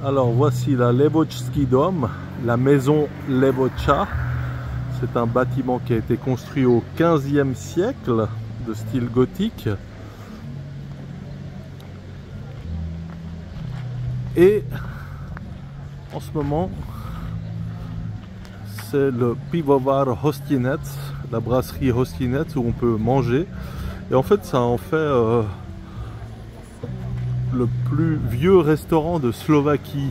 Alors voici la Levočski dom, la maison Levoča. C'est un bâtiment qui a été construit au XVe siècle, de style gothique. Et en ce moment, c'est le Pivovar Hostinec, la brasserie Hostinec où on peut manger. Et en fait, ça en fait le plus vieux restaurant de Slovaquie.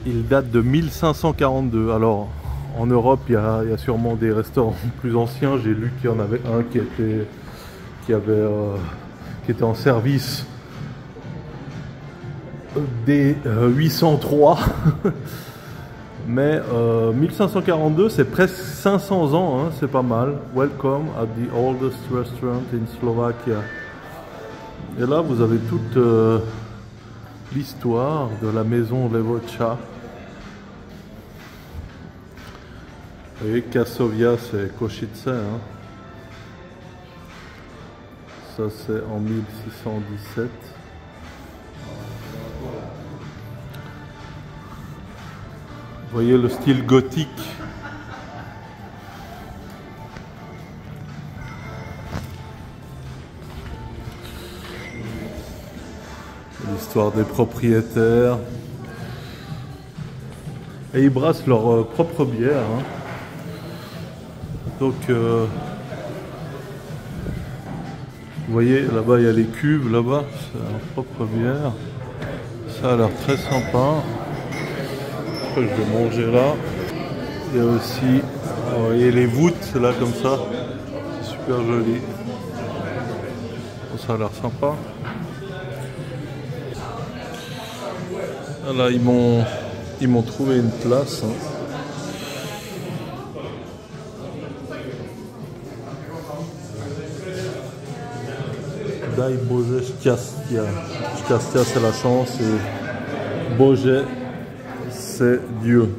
Il date de 1542. Alors, en Europe, il y a sûrement des restaurants plus anciens. J'ai lu qu'il y en avait un qui était en service dès 803. Mais 1542, c'est presque 500 ans, hein, c'est pas mal. Welcome at the oldest restaurant in Slovakia. Et là, vous avez toute l'histoire de la maison Levoča. Vous voyez, Kasovia, c'est Košice. Hein. Ça, c'est en 1617. Vous voyez le style gothique. L'histoire des propriétaires. Et ils brassent leur propre bière. Hein. Donc, vous voyez, là-bas, il y a les cuves, là-bas, c'est leur propre bière. Ça a l'air très sympa. Je vais manger là. Il y a aussi, vous voyez les voûtes là comme ça, c'est super joli. Ça a l'air sympa. Là ils m'ont trouvé une place. Hein. Daj Bože šťastia. Šťastia c'est la chance et Bože c'est Dieu.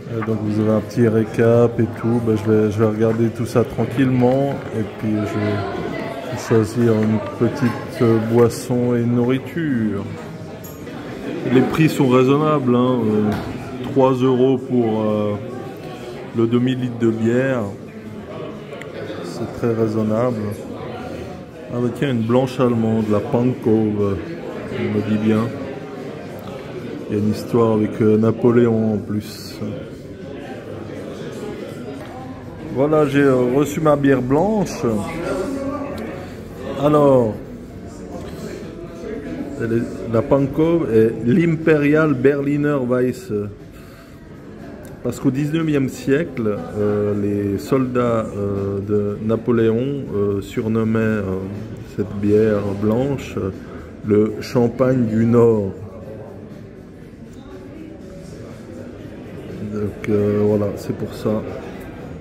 Et donc vous avez un petit récap et tout. Ben, je vais regarder tout ça tranquillement et puis je vais choisir une petite boisson et une nourriture. Les prix sont raisonnables. Hein. 3 € pour le demi-litre de bière. C'est très raisonnable. Ah bah tiens, une blanche allemande, la Pankov, on me dit bien. Il y a une histoire avec Napoléon en plus. Voilà, j'ai reçu ma bière blanche. Alors, la Pankov est l'Imperial Berliner Weiss. Parce qu'au 19e siècle, les soldats de Napoléon surnommaient cette bière blanche le champagne du Nord. Donc voilà, c'est pour ça.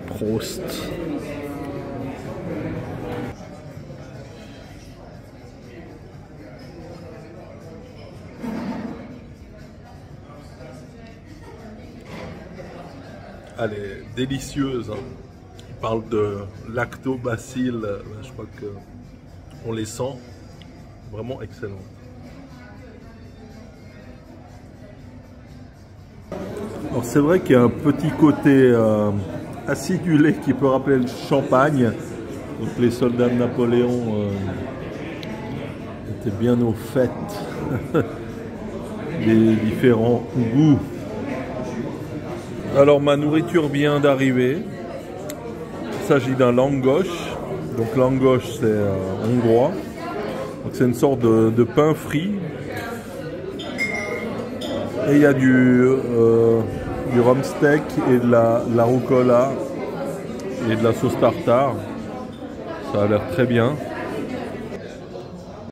Prost. Elle est délicieuse. Hein. Il parle de lactobacilles. Je crois qu'on les sent. Vraiment excellent. Alors c'est vrai qu'il y a un petit côté acidulé qui peut rappeler le champagne. Donc les soldats de Napoléon étaient bien au fait des différents goûts. Alors ma nourriture vient d'arriver. Il s'agit d'un langos. Donc langos c'est hongrois. Donc c'est une sorte de pain frit. Et il y a du rhum steak et de la rucola et de la sauce tartare. Ça a l'air très bien.